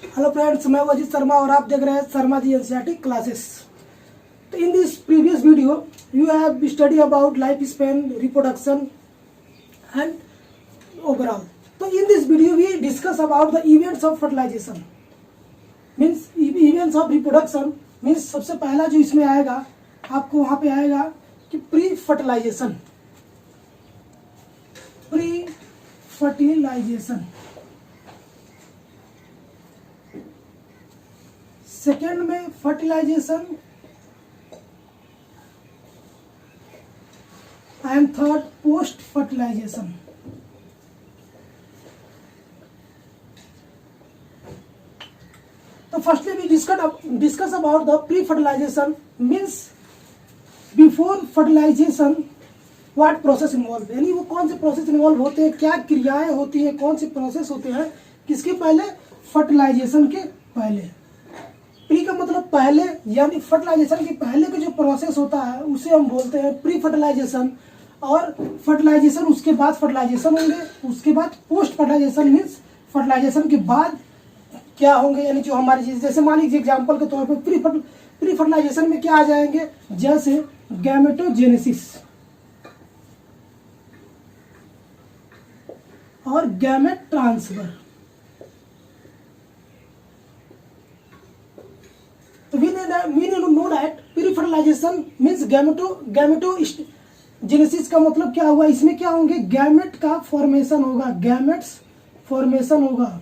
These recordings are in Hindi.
हेलो फ्रेंड्स, मैं अजीत शर्मा और आप देख रहे हैं शर्मा जी एनसीईआरटी क्लासेस। तो in this previous video you have study about life span, reproduction and overall. तो in this video we discuss about the events of fertilisation means events of reproduction. Means सबसे पहला जो इसमें आएगा आपको वहां पे आएगा कि प्री फर्टिलाइजेशन। सेकेंड में fertilisation and third post fertilisation. तो firstly we discuss about the pre fertilisation means before fertilisation what process involve, यानी वो कौन से प्रोसेस इन्वॉल्व होते हैं, क्या क्रियाएं होती है, कौन से प्रोसेस होते हैं किसके पहले, फर्टिलाइजेशन के पहले। प्री का मतलब पहले, यानी फर्टिलाइजेशन के पहले का जो प्रोसेस होता है उसे हम बोलते हैं प्री फर्टिलाइजेशन। और फर्टिलाइजेशन उसके बाद फर्टिलाइजेशन होंगे, उसके बाद पोस्ट फर्टिलाइजेशन मीन्स फर्टिलाइजेशन के बाद क्या होंगे, यानी जो हमारे जैसे मान लीजिए एग्जाम्पल के तौर पर प्री फर्टिलाइजेशन में क्या आ जाएंगे, जैसे गैमेटोजेनेसिस और गैमेट ट्रांसफर। तो we know that pre-fertilization means gametogenesis का मतलब क्या हुआ, इसमें क्या होंगे, गैमेट का फॉर्मेशन होगा, गैमेट्स फॉर्मेशन होगा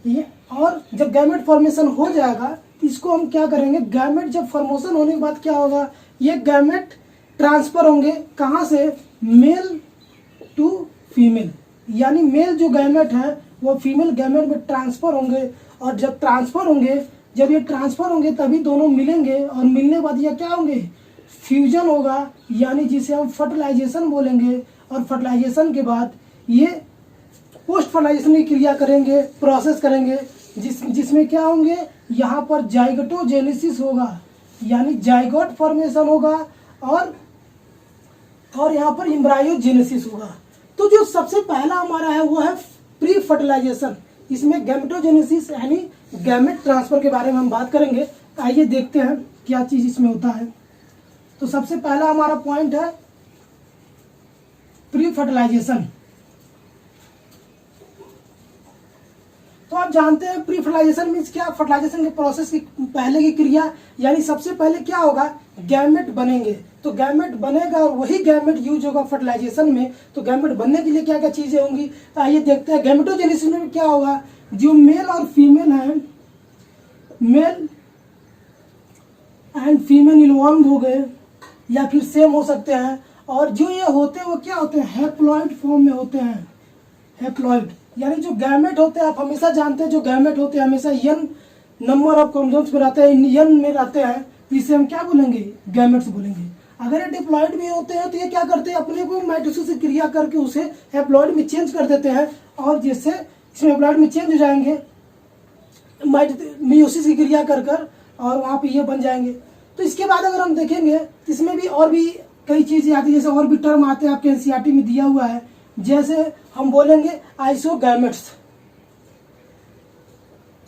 ये। और जब गैमेट फॉर्मेशन हो जाएगा इसको हम क्या करेंगे, गैमेट जब फॉर्मेशन होने के बाद क्या होगा, ये गैमेट ट्रांसफर होंगे कहाँ से, मेल टू फीमेल, यानी मेल जो गैमेट है वो फीमेल गैमेट में ट्रांसफर होंगे। और जब ये ट्रांसफर होंगे तभी दोनों मिलेंगे, और मिलने के बाद ये क्या होंगे, फ्यूजन होगा, यानी जिसे हम फर्टिलाइजेशन बोलेंगे। और फर्टिलाइजेशन के बाद ये पोस्ट फर्टिलाइजेशन की क्रिया करेंगे, प्रोसेस करेंगे, जिसमें क्या होंगे, यहाँ पर जाइगोटोजेनेसिस होगा, यानी जाइगोट फॉर्मेशन होगा, और यहाँ पर एम्ब्रायोजेनेसिस होगा। तो जो सबसे पहला हमारा है वो है प्री फर्टिलाइजेशन। इसमें गैमेटोजेनेसिस यानी गैमेट ट्रांसफर के बारे में हम बात करेंगे। आइए देखते हैं क्या चीज इसमें होता है। तो सबसे पहला हमारा पॉइंट है प्री फर्टिलाइजेशन। तो आप जानते हैं प्री फर्टिलाइजेशन मीन्स क्या, फर्टिलाइजेशन के प्रोसेस की पहले की क्रिया, यानी सबसे पहले क्या होगा, गैमेट बनेंगे। तो गैमेट बनेगा और वही गैमेट यूज होगा फर्टिलाइजेशन में। तो गैमेट बनने के लिए क्या क्या चीजें होंगी, तो आइए देखते हैं। गैमेटोजेनेसिस में क्या होगा, जो मेल और फीमेल है, मेल एंड फीमेल इन्वॉल्व हो गए या फिर सेम हो सकते हैं। और जो ये होते हैं वो क्या होते हैं, हैप्लॉइड फॉर्म में होते हैं। हैप्लॉइड यानी जो गैमेट होते हैं, आप हमेशा जानते हैं जो गैमेट होते हैं हमेशा n नंबर ऑफ क्रोमोसोम्स में रहते हैं, n में रहते हैं, इसे हम क्या बोलेंगे, गैमेट्स बोलेंगे। अगर ये डिप्लॉइड भी होते हैं तो ये क्या करते हैं, अपने को माइटोसिस से क्रिया करके उसे हैप्लॉइड में चेंज कर देते हैं, और जिससे इसमें हैप्लॉइड में चेंज हो जाएंगे मियोसिस की क्रिया कर और वहाँ पे ये बन जाएंगे। तो इसके बाद अगर हम देखेंगे तो इसमें भी और भी कई चीजें आती है, जैसे और भी टर्म आते हैं आपके एनसीईआरटी में दिया हुआ है, जैसे हम बोलेंगे आइसोगैमेट्स।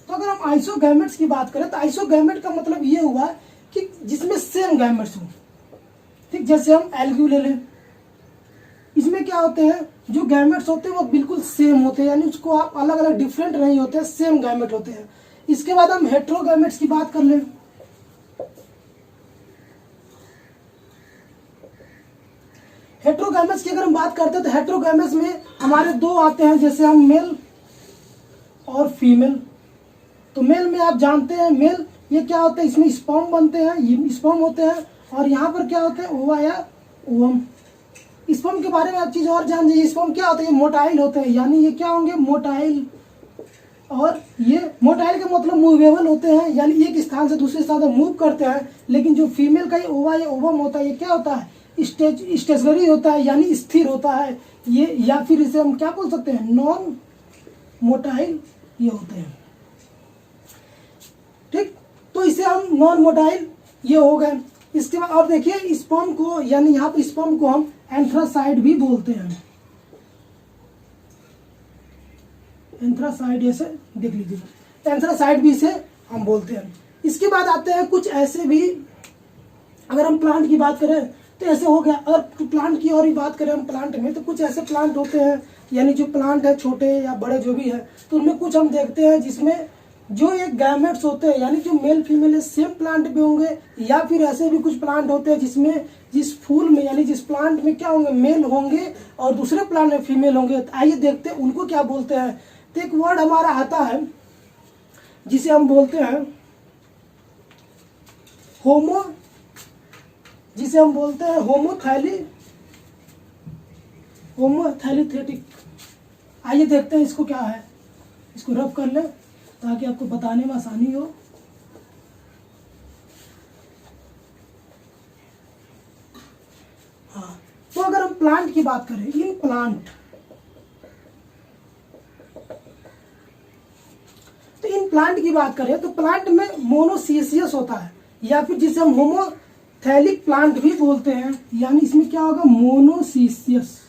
तो अगर हम आइसोगैमेट्स की बात करें तो आइसोगैमेट का मतलब ये हुआ कि जिसमें सेम गैमेट्स हो। ठीक, जैसे हम एल्ग्यू ले लें, इसमें क्या होते हैं, जो गैमेट्स होते हैं वो बिल्कुल सेम होते हैं, यानी उसको आप अलग अलग डिफरेंट नहीं होते हैं, सेम गैमेट होते हैं। इसके बाद हम हेट्रोगैमेट्स की बात कर लें। हेट्रोगैमेट्स की अगर हम बात करते हैं तो हेट्रोगैमेट्स में हमारे दो आते हैं, जैसे हम मेल और फीमेल। तो मेल में आप जानते हैं मेल ये क्या होता है, इसमें स्पर्म बनते हैं, ये स्पर्म होते हैं, और यहाँ पर क्या होते हैं, ओवा या ओवम। स्पर्म के बारे में आप चीज और जान लीजिए, स्पर्म क्या होता है, ये मोटाइल होते हैं, यानी ये क्या होंगे, मोटाइल। और ये मोटाइल का मतलब मूवेबल होते हैं, यानी एक स्थान से दूसरे स्थान तक मूव करते हैं। लेकिन जो फीमेल का ये ओवा या ओवम होता है, ये क्या होता है, स्टेशनरी होता है, यानी स्थिर होता है ये, या फिर इसे हम क्या बोल सकते हैं, नॉन मोटाइल ये होते हैं। ठीक, तो इसे हम नॉन मोटाइल ये हो गए। इसके बाद और देखिए स्पर्म को, यानी यहाँ पे स्पर्म को हम एंथ्रासाइड भी बोलते हैं। एंथ्रासाइड ऐसे देख लीजिए। एंथ्रासाइट भी इसे हम बोलते हैं। इसके बाद आते हैं कुछ ऐसे भी, अगर हम प्लांट की बात करें तो ऐसे हो गया। अगर प्लांट की और भी बात करें हम प्लांट में, तो कुछ ऐसे प्लांट होते हैं, यानी जो प्लांट है छोटे या बड़े जो भी है, तो उनमें कुछ हम देखते हैं जिसमें जो एक गैमेट्स होते हैं, यानी जो मेल फीमेल सेम प्लांट में होंगे, या फिर ऐसे भी कुछ प्लांट होते हैं जिसमें जिस फूल में यानी जिस प्लांट में क्या होंगे, मेल होंगे और दूसरे प्लांट में फीमेल होंगे। तो आइए देखते हैं उनको क्या बोलते हैं। तो एक वर्ड हमारा आता है जिसे हम बोलते हैं होमो, जिसे हम बोलते हैं होमोथैलिथेटिक। आइए देखते हैं इसको क्या है, इसको रब कर ले ताकि आपको बताने में आसानी हो। हाँ, तो अगर हम प्लांट की बात करें, इन प्लांट, तो इन प्लांट की बात करें तो प्लांट में मोनोसियस होता है, या फिर जिसे हम होमोथैलिक प्लांट भी बोलते हैं। यानी इसमें क्या होगा, मोनोसियस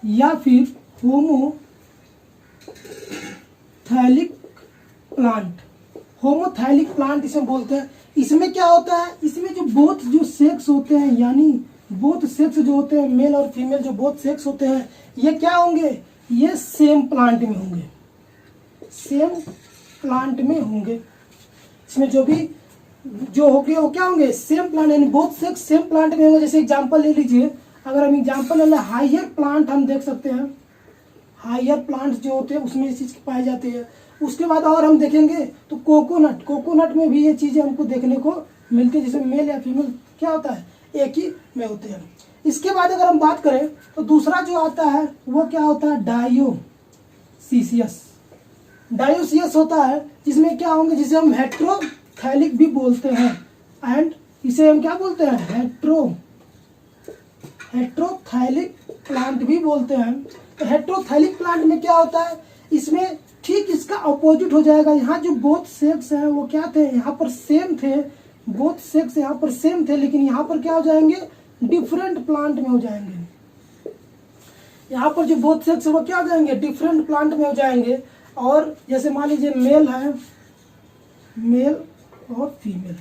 या फिर होमोथैलिक प्लांट इसे बोलते हैं। इसमें क्या होता है, इसमें जो बोथ जो सेक्स होते हैं, यानी बोथ सेक्स जो होते हैं, मेल और फीमेल जो बोथ सेक्स होते हैं, ये क्या होंगे, ये सेम प्लांट में होंगे, इसमें जो भी जो होंगे वो क्या होंगे, सेम प्लांट, यानी बोथ सेक्स सेम प्लांट में होंगे। जैसे एग्जांपल ले लीजिए, अगर हम एग्जांपल ले लें, हायर प्लांट हम देख सकते हैं, हायर प्लांट्स जो होते हैं उसमें ये चीज पाई जाती है। उसके बाद और हम देखेंगे तो कोकोनट में भी ये चीजें हमको देखने को मिलती है, जिसमें मेल या फीमेल क्या होता है, एक ही में होते हैं। इसके बाद अगर हम बात करें तो दूसरा जो आता है वो क्या होता है, डायोसियस होता है, जिसमें क्या होंगे, जिसे हम हेट्रोथैलिक भी बोलते हैं, एंड इसे हम क्या बोलते हैं, हेट्रोथैलिक प्लांट भी बोलते हैं। तो हेट्रोथैलिक प्लांट में क्या होता है, इसमें ठीक इसका अपोजिट हो जाएगा। यहाँ जो बोथ सेक्स है वो क्या थे, यहाँ पर सेम थे, बोथ सेक्स यहाँ पर सेम थे, लेकिन यहाँ पर क्या हो जाएंगे, डिफरेंट प्लांट में हो जाएंगे। यहाँ पर जो बोथ सेक्स है वो क्या हो जाएंगे, डिफरेंट प्लांट में हो जाएंगे। और जैसे मान लीजिए मेल है, मेल और फीमेल,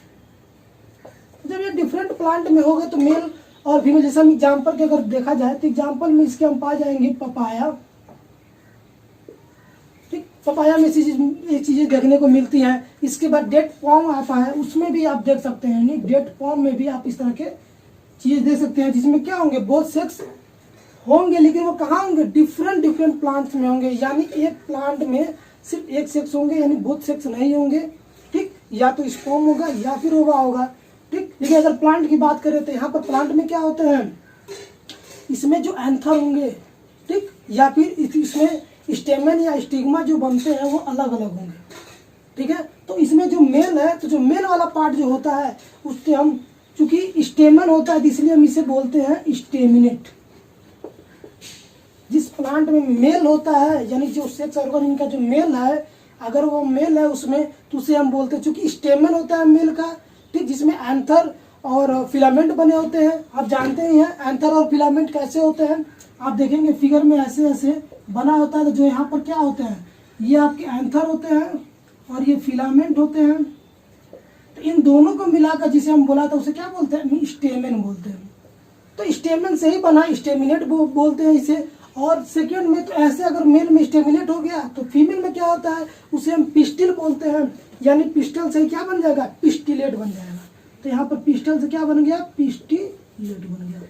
जब ये डिफरेंट प्लांट में हो गए तो मेल और फीमेल, जैसे हम एग्जाम्पल के अगर देखा जाए तो एग्जाम्पल में इसके हम पा जाएंगे पपाया। ठीक, पपाया में ये चीजें देखने को मिलती हैं। इसके बाद डेट पॉम आता है, उसमें भी आप देख सकते हैं, नहीं डेट पॉम में भी आप इस तरह के चीज देख सकते हैं, जिसमें क्या होंगे, बोथ सेक्स होंगे, लेकिन वो कहाँ होंगे, डिफरेंट प्लांट्स में होंगे। यानी एक प्लांट में सिर्फ एक सेक्स होंगे, यानी बोथ सेक्स नहीं होंगे। ठीक, या तो स्पर्म होगा या फिर ओवा होगा। ठीक, लेकिन अगर प्लांट की बात करें तो यहाँ पर प्लांट में क्या होते हैं, इसमें जो एंथर होंगे, ठीक, या फिर इसमें स्टेमन या स्टिग्मा जो बनते हैं वो अलग अलग होंगे। ठीक है, तो इसमें जो मेल है, तो जो मेल वाला पार्ट जो होता है उसके हम, चूंकि स्टेमन होता है इसलिए हम इसे बोलते हैं स्टेमिनेट। जिस प्लांट में मेल होता है, यानी जो सेक्स ऑर्गन इनका जो मेल है, अगर वो मेल है उसमें, तो उसे हम बोलते हैं, चूंकि स्टेमन होता है मेल का, ठीक, जिसमें एंथर और फिलामेंट बने होते हैं। आप जानते ही हैं एंथर और फिलामेंट कैसे होते हैं, आप देखेंगे फिगर में ऐसे ऐसे बना होता है। तो जो यहाँ पर क्या होते हैं, ये आपके एंथर होते हैं और ये फिलामेंट होते हैं। तो इन दोनों को मिलाकर जिसे हम बोला था उसे क्या बोलते हैं, स्टेमन बोलते हैं। तो स्टेमन से ही बना स्टेमिनेट बोलते हैं इसे। और सेकेंड में तो ऐसे अगर मेल में स्टेमिनेट हो गया तो फीमेल में क्या होता है, उसे हम पिस्टिल बोलते हैं। यानी पिस्टल से क्या बन जाएगा, पिस्टिलेट बन जाएगा। तो यहाँ पर पिस्टल से क्या बन गया, पिस्टिलेट बन गया।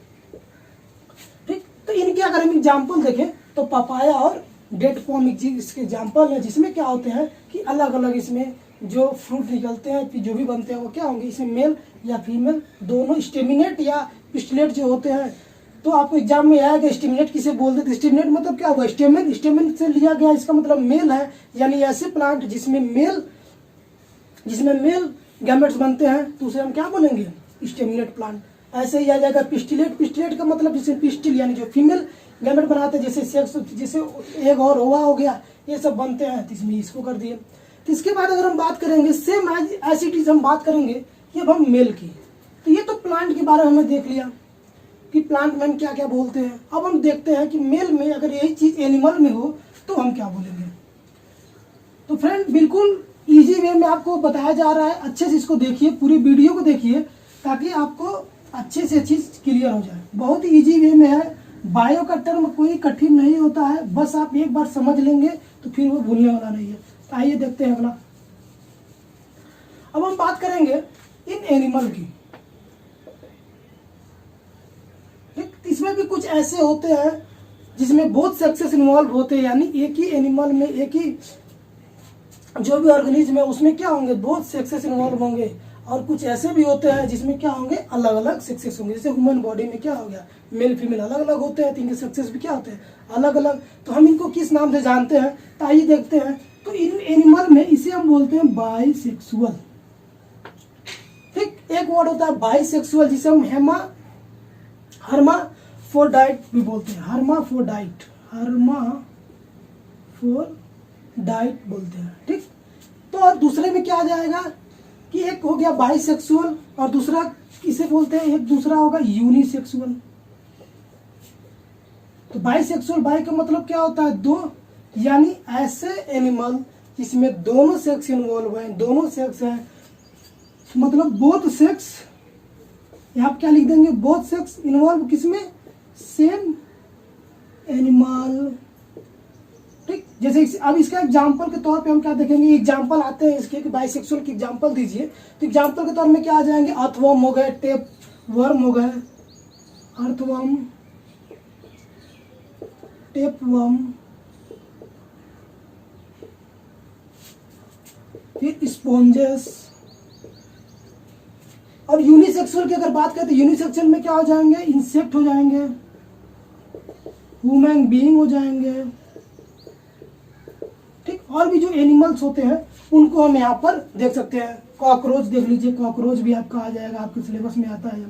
ठीक, तो इनके अगर हम एग्जाम्पल देखें तो पपाया और डेट पॉम इसके एग्जाम्पल है, जिसमें क्या होते हैं कि अलग अलग इसमें जो फ्रूट निकलते हैं, फिर जो भी बनते हैं वो क्या होंगे, इसमें मेल या फीमेल दोनों स्टेमिनेट या पिस्टिलेट जो होते हैं। तो आपको एग्जाम में आएगा स्टेमिनेट किसे बोलते थे, स्टेमिनेट मतलब क्या हुआ, स्टेमिनेट से लिया गया, इसका मतलब मेल है। यानी ऐसे प्लांट जिसमें मेल गैमेट्स बनते हैं तो उसे हम क्या बोलेंगे, स्टेमिनेट प्लांट। ऐसे ही आ जाएगा पिस्टिलेट का मतलब जिसमें पिस्टिल यानी जो फीमेल गैमेट बनाते हैं, जैसे सेक्स, जैसे एग और ओवा हो गया, ये सब बनते हैं, तो इसमें इसको कर दिए। तो इसके बाद अगर हम बात करेंगे सेम ऐसी चीज हम बात करेंगे कि अब हम मेल की। तो ये तो प्लांट के बारे में हमने देख लिया कि प्लांट में हम क्या क्या बोलते हैं। अब हम देखते हैं कि मेल में अगर यही चीज एनिमल में हो तो हम क्या बोलेंगे। तो फ्रेंड बिल्कुल इजी वे में आपको बताया जा रहा है, अच्छे से इसको देखिए, पूरी वीडियो को देखिए ताकि आपको अच्छे से चीज़ क्लियर हो जाए। बहुत ही इजी वे में है, बायो का टर्म कोई कठिन नहीं होता है, बस आप एक बार समझ लेंगे तो फिर वो भूलने वाला नहीं है। तो आइए देखते हैं अगला। अब हम बात करेंगे इन एनिमल की। इसमें भी कुछ ऐसे होते हैं जिसमें बहुत सेक्सेस इन्वॉल्व होते हैं, यानी एक ही एनिमल में, एक ही जो भी ऑर्गेनिज्म है उसमें क्या होंगे, बहुत सेक्सेस इन्वॉल्व होंगे। और कुछ ऐसे भी होते हैं जिसमें क्या होंगे, अलग अलग सेक्सेस होंगे। जैसे ह्यूमन बॉडी में क्या हो गया, मेल फीमेल अलग अलग होते हैं, तो इनके सेक्सेस भी क्या होते हैं, अलग अलग। तो हम इनको किस नाम से जानते हैं, तो आइए देखते हैं। तो इन एनिमल में इसे हम बोलते हैं बाइसेक्सुअल। ठीक, एक वर्ड होता है बाइसेक्सुअल जिसे हम हर्माफोर्डाइट भी बोलते हैं। हर्माफोर्डाइट बोलते हैं। ठीक, तो और दूसरे में क्या आ जाएगा कि एक हो गया बाइसेक्सुअल और दूसरा किसे बोलते हैं, एक दूसरा होगा यूनिसेक्सुअल। तो बाइसेक्सुअल, बाई का मतलब क्या होता है, दो, यानी ऐसे एनिमल जिसमें दोनों सेक्स इन्वॉल्व है, दोनों सेक्स है, मतलब बोथ सेक्स, यहाँ क्या लिख देंगे, बोथ सेक्स इन्वॉल्व किसमें, सेम एनिमल। ठीक, जैसे अब इसका एग्जांपल के तौर पे हम क्या देखेंगे, एग्जांपल आते हैं इसके कि बाइसेक्सुअल की एग्जांपल दीजिए। तो एग्जांपल के तौर में क्या आ जाएंगे, अर्थवर्म हो गए, टेप वर्म हो गए, अर्थवर्म, टेपवर्म, फिर स्पॉन्जेस। और यूनिसेक्सुअल की अगर बात करें तो यूनिसेक्सुअल में क्या हो जाएंगे, इंसेक्ट हो जाएंगे, ह्यूमन बीइंग हो जाएंगे। ठीक, और भी जो एनिमल्स होते हैं उनको हम यहाँ पर देख सकते हैं। कॉकरोच देख लीजिए, कॉकरोच भी आपका आ जाएगा, आपके सिलेबस में आता है,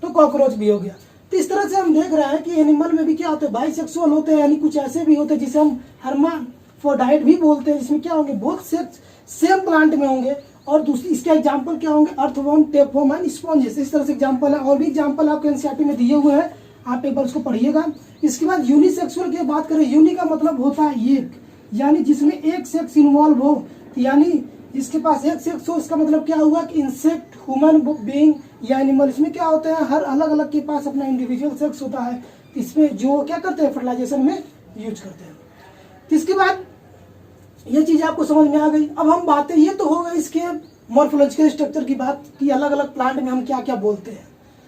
तो कॉकरोच भी हो गया। तो इस तरह से हम देख रहे हैं कि एनिमल में भी क्या होते हैं, बाइसेक्सुअल होते हैं, यानी कुछ ऐसे भी होते हैं जिसे हम हर्माफोर्डाइट भी बोलते हैं, जिसमें क्या होंगे, बोथ सेक्स सेम प्लांट में होंगे। और दूसरी इसके एग्जाम्पल क्या होंगे, अर्थवर्म, टेपवर्म एंड स्पॉन्जेस। इस तरह से एग्जाम्पल है, और भी एग्जाम्पल आपके एनसीईआरटी में दिए हुए हैं, आप एक बार उसको पढ़िएगा। इसके बाद यूनिसेक्सुअल की बात करें, यूनि का मतलब होता है एक, यानी जिसमें एक सेक्स इन्वॉल्व हो, यानी जिसके पास एक सेक्स हो, इसका मतलब क्या हुआ कि इंसेक्ट, ह्यूमन बीइंग या एनिमल। इसमें क्या होता है, हर अलग अलग के पास अपना इंडिविजुअल सेक्स होता है, इसमें जो क्या करते हैं, फर्टिलाइजेशन में यूज करते हैं। इसके बाद ये चीज आपको समझ में आ गई। अब हम बातें, ये तो हो गई इसके मॉर्फोलॉजिकल स्ट्रक्चर की बात कि अलग अलग प्लांट में हम क्या क्या बोलते हैं।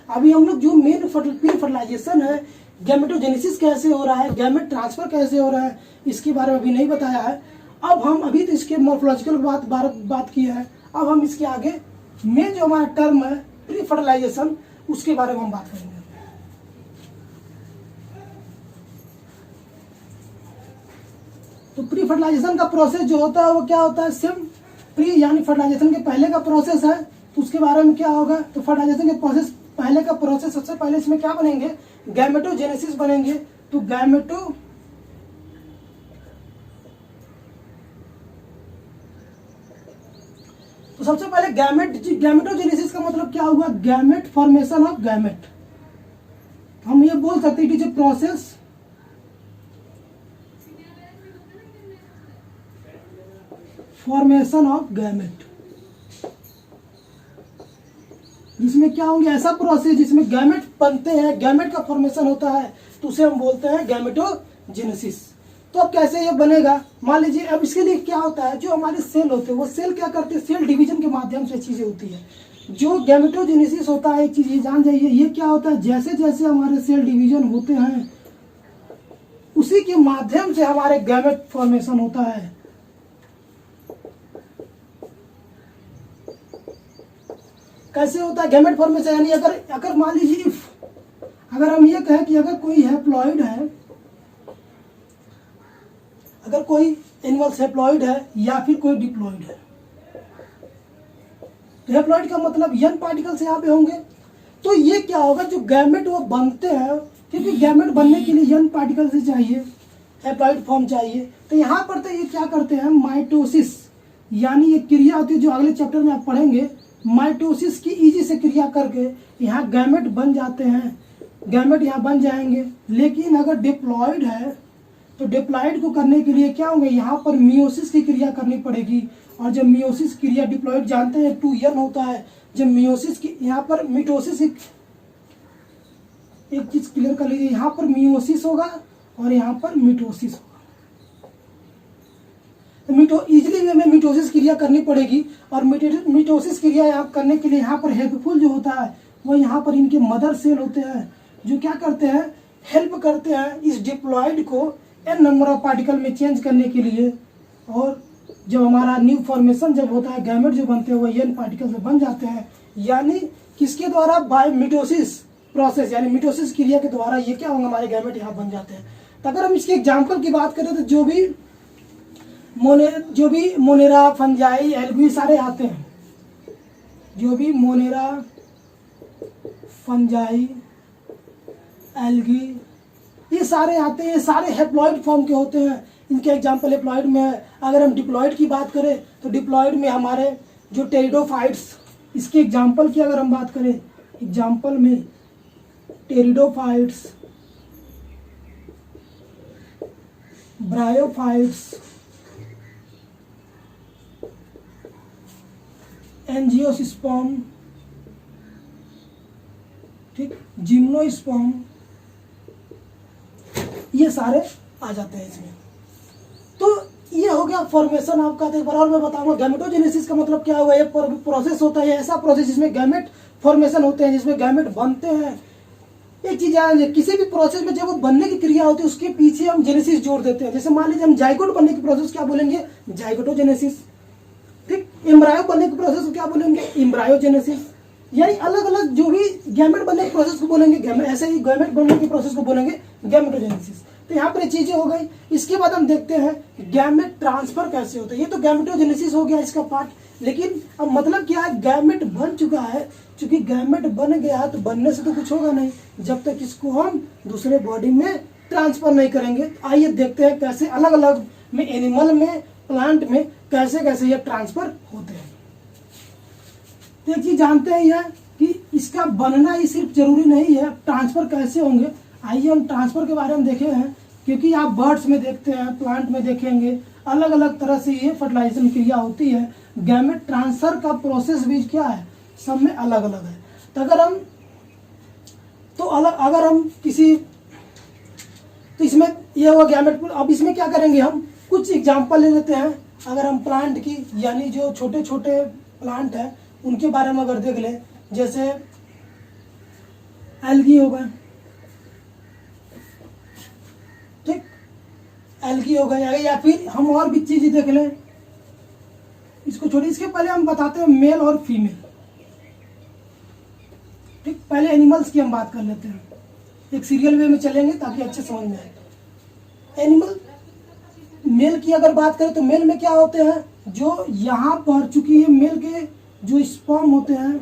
अभी हम लोग जो मेन फर्टिलाइजेशन है, गैमेटोजेनेसिस कैसे हो रहा है, गैमेट ट्रांसफर कैसे हो रहा है, इसके बारे में अभी नहीं बताया है। अब हम अभी तो इसके मॉर्फोलॉजिकल बात की है, अब हम इसके आगे मेन जो हमारा टर्म है प्री फर्टिलाइजेशन, उसके बारे में हम बात करेंगे। तो प्री फर्टिलाइजेशन का प्रोसेस जो होता है वो क्या होता है, सेम प्री यानी फर्टिलाइजेशन के पहले का प्रोसेस है, तो उसके बारे में क्या होगा। तो फर्टिलाइजेशन के प्रोसेस पहले का प्रोसेस, सबसे पहले इसमें क्या बनेंगे, गैमेटोजेनेसिस बनेंगे। तो तो सबसे पहले गैमेटोजेनेसिस का मतलब क्या हुआ, गैमेट फॉर्मेशन ऑफ गैमेट। हम ये बोल सकते हैं कि जो प्रोसेस फॉर्मेशन ऑफ गैमेट, जिसमें क्या होंगे, ऐसा प्रोसेस जिसमें गैमेट बनते हैं, गैमेट का फॉर्मेशन होता है, तो उसे हम बोलते हैं गैमेटोजेनेसिस। तो अब कैसे ये बनेगा, मान लीजिए अब इसके लिए क्या होता है, जो हमारे सेल होते हैं वो सेल क्या करते हैं, सेल डिवीजन के माध्यम से चीजें होती है। जो गैमेटोजेनेसिस होता है, एक चीज ये जान जाइए, ये क्या होता है, जैसे जैसे हमारे सेल डिवीजन होते हैं उसी के माध्यम से हमारे गैमेट फॉर्मेशन होता है। कैसे होता है गैमेट फॉर्मेशन, यानी अगर मान लीजिए अगर हम ये कहें कि अगर कोई हैप्लॉइड है, अगर कोई एनिमल हैप्लॉइड है या फिर कोई डिप्लॉइड है, तो हैप्लॉइड का मतलब यन पार्टिकल्स यहाँ पे होंगे। तो ये क्या होगा, जो गैमेट वो बनते हैं, क्योंकि गैमेट बनने के लिए यन पार्टिकल्स ही चाहिए, हैप्लॉइड फॉर्म चाहिए। तो यहाँ पर तो ये क्या करते हैं, माइटोसिस यानी ये क्रिया होती है जो अगले चैप्टर में आप पढ़ेंगे। माइटोसिस की इजी से क्रिया करके यहाँ गैमेट बन जाते हैं, गैमेट यहाँ बन जाएंगे। लेकिन अगर डिप्लॉइड है तो डिप्लॉइड को करने के लिए क्या होगा, यहाँ पर मियोसिस की क्रिया करनी पड़ेगी। और जब मियोसिस क्रिया, डिप्लॉइड जानते हैं 2n होता है, जब मियोसिस की, यहाँ पर मिटोसिस, एक चीज क्लियर कर लीजिए, यहाँ पर मियोसिस होगा और यहाँ पर मिटोसिस होगा। तो इजिली वे में मिटोसिस क्रिया करनी पड़ेगी। और मिटोसिस क्रिया यहाँ करने के लिए यहाँ पर हेल्पफुल जो होता है वो यहाँ पर इनके मदर सेल होते हैं, जो क्या करते हैं, हेल्प करते हैं इस डिप्लॉइड को n नंबर ऑफ पार्टिकल में चेंज करने के लिए। और जब हमारा न्यू फॉर्मेशन जब होता है, गैमेट जो बनते हैं वो n पार्टिकल से बन जाते हैं, यानी किसके द्वारा, बाय मिटोसिस प्रोसेस, यानी मिटोसिस क्रिया के द्वारा ये क्या होंगे, हमारे गैमेट यहाँ बन जाते हैं। तो अगर हम इसके एग्जाम्पल की बात करें तो जो भी मोनेरा, फंजाई, एल्गी सारे आते हैं, जो भी मोनेरा, फंजाई, एल्गी ये सारे आते हैं, ये सारे हैप्लॉइड फॉर्म के होते हैं। इनके एग्जाम्पल हैप्लॉइड में है। अगर हम डिप्लॉइड की बात करें तो डिप्लॉइड में हमारे जो टेरिडोफाइट्स, इसके एग्जाम्पल की अगर हम बात करें, एग्जाम्पल में टेरिडोफाइट्स, ब्रायोफाइट्स, एंजियोस्पर्म, ठीक, जिम्नोस्पर्म, ये सारे आ जाते हैं इसमें। तो ये हो गया फॉर्मेशन आपका। एक बार और मैं बताऊंगा, गैमेटोजेनेसिस का मतलब क्या हुआ, ये प्रोसेस होता है, ऐसा प्रोसेस जिसमें गैमेट फॉर्मेशन होते हैं, जिसमें गैमेट बनते हैं। एक चीज याद है, किसी भी प्रोसेस में जब वो बनने की क्रिया होती है उसके पीछे हम जेनेसिस जोड़ देते हैं। जैसे मान लीजिए हम जाइगोट बनने की प्रोसेस क्या बोलेंगे, जाइगोटोजेनेसिस, ठीक। एम्ब्रायो बनने की प्रोसेस को क्या बोलेंगे, एम्ब्रायोजेनेसिस। यानी अलग अलग जो भी गैमेट बनने की प्रोसेस को बोलेंगे, ऐसे ही गैमेट बनने की प्रोसेस को बोलेंगे गैमेटोजेनेसिस। तो यहाँ पर चीजें हो गई। इसके बाद हम देखते हैं गैमेट ट्रांसफर कैसे होता है। ये तो गैमेटोजेनेसिस हो गया इसका पार्ट, लेकिन अब मतलब क्या है, गैमेट बन चुका है, क्योंकि गैमेट बन गया है तो बनने से तो कुछ होगा नहीं जब तक इसको हम दूसरे बॉडी में ट्रांसफर नहीं करेंगे। आइए देखते हैं कैसे अलग अलग में, एनिमल में, प्लांट में कैसे कैसे ये ट्रांसफर होते हैं। तो एक चीज जानते हैं यह कि इसका बनना ही सिर्फ जरूरी नहीं है, ट्रांसफर कैसे होंगे। आइए हम ट्रांसफर के बारे में देखे हैं, क्योंकि आप बर्ड्स में देखते हैं, प्लांट में देखेंगे, अलग अलग तरह से ये फर्टिलाइजेशन क्रिया होती है। गैमेट ट्रांसफर का प्रोसेस भी क्या है, सब में अलग अलग है। तो अगर हम किसी, तो इसमें ये हुआ गैमेट। अब इसमें क्या करेंगे, हम कुछ एग्जांपल ले लेते हैं। अगर हम प्लांट की, यानी जो छोटे छोटे प्लांट है उनके बारे में अगर देख ले, जैसे एल्गी हो गए, ठीक, एल्गी हो गए, या फिर हम और भी चीज देख लें, इसको छोड़िए। इसके पहले हम बताते हैं मेल और फीमेल, ठीक। पहले एनिमल्स की हम बात कर लेते हैं, एक सीरियल वे में चलेंगे ताकि अच्छे समझ में आए। एनिमल, मेल की अगर बात करें तो मेल में क्या होते हैं, जो यहाँ पर, चूंकि ये मेल के जो स्पर्म होते हैं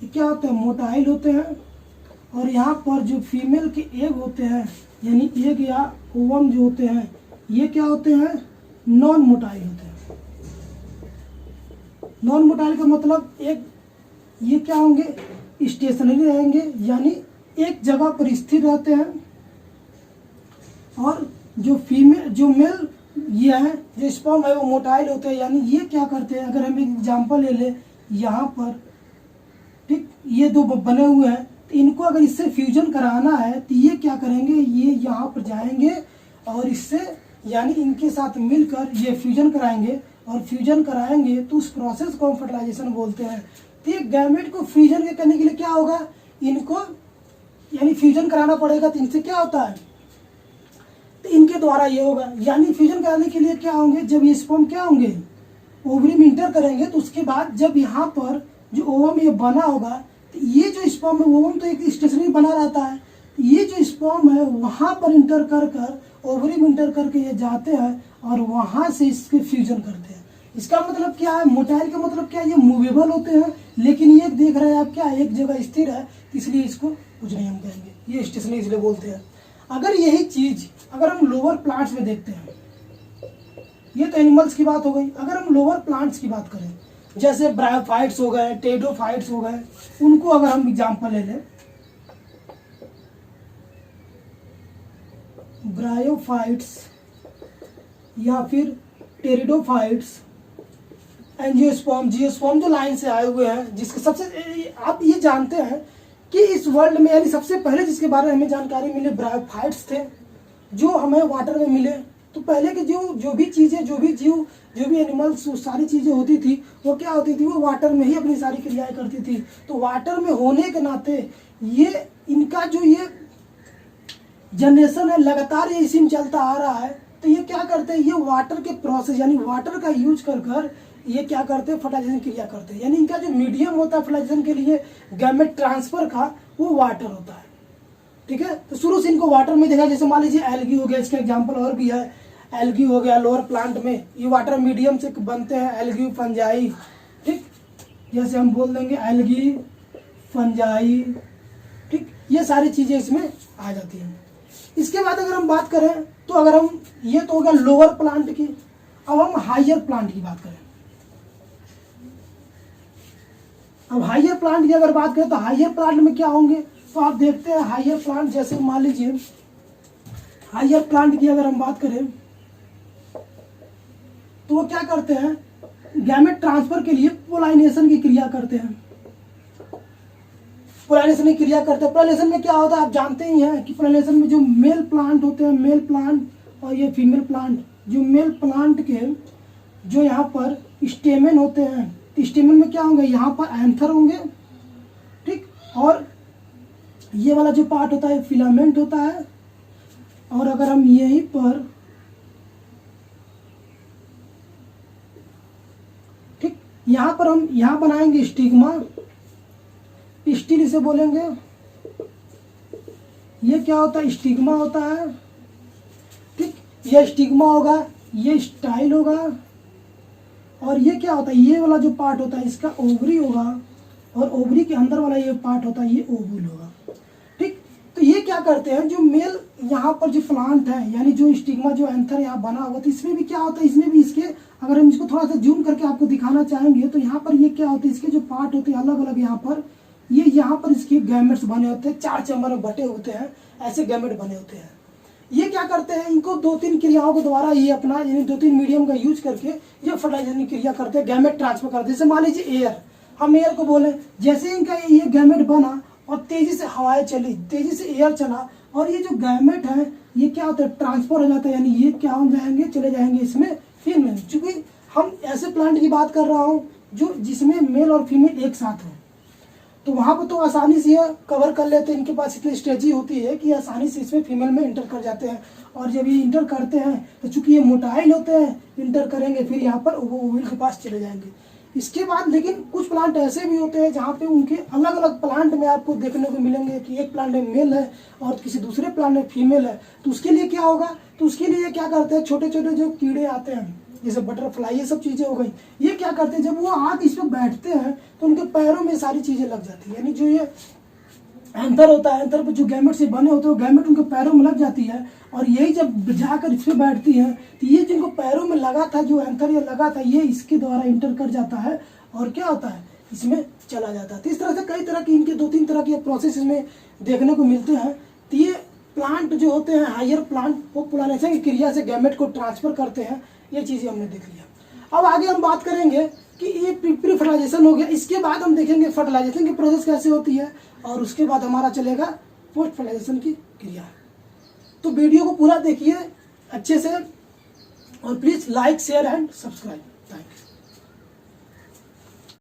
ये क्या होते हैं, मोटाइल होते हैं। और यहाँ पर जो फीमेल के एग होते हैं, यानी एग या ओवम जो होते हैं, ये क्या होते हैं, नॉन मोटाइल होते हैं। नॉन मोटाइल का मतलब एक, ये क्या होंगे, स्टेशनरी रहेंगे, यानी एक जगह पर स्थिर रहते हैं। और जो फीमेल, जो मेल ये है, जो स्पर्म है वो मोटाइल होते हैं, यानी ये क्या करते हैं, अगर हम एक एग्जांपल ले ले यहाँ पर, ठीक, ये दो बने हुए हैं, तो इनको अगर इससे फ्यूजन कराना है तो ये क्या करेंगे, ये यहाँ पर जाएंगे और इससे, यानी इनके साथ मिलकर ये फ्यूजन कराएंगे। और फ्यूजन कराएंगे तो उस प्रोसेस को हम फर्टिलाइजेशन बोलते हैं। तो ये गैमेट को फ्यूजन करने के लिए क्या होगा, इनको यानी फ्यूजन कराना पड़ेगा। तो इनसे क्या होता है, तो इनके द्वारा ये होगा, यानी फ्यूजन कराने के लिए क्या होंगे, जब ये स्पर्म क्या होंगे, ओवरी में इंटर करेंगे, तो उसके बाद जब यहाँ पर जो ओवम ये बना होगा, तो ये जो स्पर्म है, ओवम तो एक स्टेशनरी बना रहता है, तो ये जो स्पर्म है वहाँ पर इंटर कर ओवरी में इंटर करके ये जाते हैं और वहाँ से इसके फ्यूजन करते हैं। इसका मतलब क्या है, मोटाइल का मतलब क्या है, ये मूवेबल होते हैं, लेकिन ये देख रहे हैं आप क्या, एक जगह स्थिर है, इसलिए इसको कुछ नहीं हम कहेंगे, ये स्टेशनरी इसलिए बोलते हैं। अगर यही चीज अगर हम लोअर प्लांट्स में देखते हैं, ये तो एनिमल्स की बात हो गई। अगर हम लोअर प्लांट्स की बात करें, जैसे ब्रायोफाइट्स हो गए, टेरिडोफाइट्स हो गए, उनको अगर हम एग्जांपल ले लें, ब्रायोफाइट्स या फिर टेरिडोफाइट्स, एंजियोस्पर्म, जियोस्पर्म जो लाइन से आए हुए हैं, जिसके सबसे आप ये जानते हैं कि इस वर्ल्ड में यानी सबसे पहले जिसके बारे में हमें जानकारी मिली ब्रायोफाइट्स थे, जो हमें वाटर में मिले। तो पहले के जो भी चीज़ें, जो भी जीव, जो भी एनिमल्स, सारी चीज़ें होती थी वो क्या होती थी, वो वाटर में ही अपनी सारी क्रियाएं करती थी। तो वाटर में होने के नाते ये इनका जो ये जनरेशन है लगातार ये इसी में चलता आ रहा है। तो ये क्या करते हैं, ये वाटर के प्रोसेस यानी वाटर का यूज कर ये क्या करते हैं, फर्टिलाइजेशन क्रिया करते हैं। यानी इनका जो मीडियम होता है फर्टिलाइजेशन के लिए गैमेट ट्रांसफर का, वो वाटर होता है। ठीक है, तो शुरू से इनको वाटर में देखा। जैसे मान लीजिए एल्गी हो गया, इसका एग्जांपल और भी है। एल्गी हो गया लोअर प्लांट में, ये वाटर मीडियम से बनते हैं। एल्गी, फंजाई, ठीक, जैसे हम बोल देंगे एल्गी, फंजाई, ठीक, ये सारी चीजें इसमें आ जाती हैं। इसके बाद अगर हम बात करें तो अगर हम, ये तो हो गया लोअर प्लांट की, अब हम हाइयर प्लांट की बात करें। अब हाइयर प्लांट की अगर बात करें तो हाइयर प्लांट में क्या होंगे, तो आप देखते हैं हाइयर प्लांट, जैसे मान लीजिए हाइयर प्लांट की अगर हम बात करें तो वो क्या करते हैं, गैमेट ट्रांसफर के लिए पोलाइनेशन की क्रिया करते हैं। पोलाइनेशन की क्रिया करते हैं। पोलाइनेशन में क्या होता है, आप जानते ही हैं कि पोलाइनेशन में जो मेल प्लांट होते हैं, मेल प्लांट और ये फीमेल प्लांट, जो मेल प्लांट के जो यहाँ पर स्टेमेन होते हैं, स्टेमेन में क्या होंगे, यहाँ पर एंथर होंगे, ठीक, और ये वाला जो पार्ट होता है फिलामेंट होता है। और अगर हम यहीं पर, ठीक, यहाँ पर हम यहाँ बनाएंगे स्टिग्मा, स्टिल इसे बोलेंगे। ये क्या होता है, स्टिग्मा होता है, ठीक, ये स्टिग्मा होगा, ये स्टाइल होगा, और ये क्या होता है, ये वाला जो पार्ट होता है इसका ओवरी होगा, और ओवरी के अंदर वाला ये पार्ट होता है ये ओवुल होगा। ठीक, तो ये क्या करते हैं, जो मेल यहाँ पर जो प्लांट है, यानी जो स्टिग्मा, जो एंथर यहाँ बना हुआ, तो इसमें भी क्या होता है, इसमें भी इसके, अगर हम इसको थोड़ा सा जूम करके आपको दिखाना चाहेंगे तो यहाँ पर ये क्या होता है, इसके जो पार्ट होते हैं अलग अलग, यहाँ पर ये यहाँ पर इसके गैमेट्स बने होते हैं, 4 चैम्बर में बटे होते हैं, ऐसे गैमेट बने होते हैं। ये क्या करते हैं, इनको 2-3 क्रियाओं के द्वारा ये अपना, यानी 2-3 मीडियम का यूज करके ये फर्टिलाइजेशन क्रिया करते हैं, गैमेट ट्रांसफर करते हैं। जैसे मान लीजिए एयर, हम एयर को बोले, जैसे इनका ये गैमेट बना और तेजी से हवाएं चली, तेजी से एयर चला, और ये जो गैमेट है ये क्या होता है, ट्रांसफर हो जाता है, यानी ये क्या हो जाएंगे, चले जाएंगे इसमें फीमेल। चूंकि हम ऐसे प्लांट की बात कर रहा हूँ जो जिसमें मेल और फीमेल एक साथ हो, तो वहां पर तो आसानी से ये कवर कर लेते हैं, इनके पास इतनी स्ट्रेटजी होती है कि आसानी से इसमें फीमेल में इंटर कर जाते हैं। और जब ये इंटर करते हैं तो चूंकि ये मोटाइल होते हैं, इंटर करेंगे फिर यहाँ पर वो ओवल के पास चले जाएंगे। इसके बाद लेकिन कुछ प्लांट ऐसे भी होते हैं जहाँ पे उनके अलग अलग प्लांट में आपको देखने को मिलेंगे कि एक प्लांट में मेल है और किसी दूसरे प्लांट में फीमेल है। तो उसके लिए क्या होगा, तो उसके लिए क्या करते हैं, छोटे छोटे जो कीड़े आते हैं जैसे बटरफ्लाई, ये सब चीजें हो गई, ये क्या करते हैं, जब वो आके इस पर बैठते हैं तो उनके पैरों में सारी चीजें लग जाती है, यानी जो ये एंथर होता है, एंथर पर जो गैमेट से बने होते हैं, गैमेट उनके पैरों में लग जाती है, और यही जब जाकर इस पर बैठती है तो ये जिनको पैरों में लगा था, जो एंथर ये लगा था, ये इसके द्वारा इंटर कर जाता है और क्या होता है, इसमें चला जाता है। तो इस तरह से कई तरह की इनके 2-3 तरह के प्रोसेस इसमें देखने को मिलते हैं। तो ये प्लांट जो होते हैं हायर प्लांट, वो पोलिनेशन की क्रिया से गैमेट को ट्रांसफर करते हैं। ये चीजें हमने देख लिया। अब आगे हम बात करेंगे कि ये प्री फर्टिलाइजेशन हो गया, इसके बाद हम देखेंगे फर्टिलाइजेशन की प्रोसेस कैसे होती है, और उसके बाद हमारा चलेगा पोस्ट फर्टिलाइजेशन की क्रिया। तो वीडियो को पूरा देखिए अच्छे से, और please like, share and subscribe. Thank you.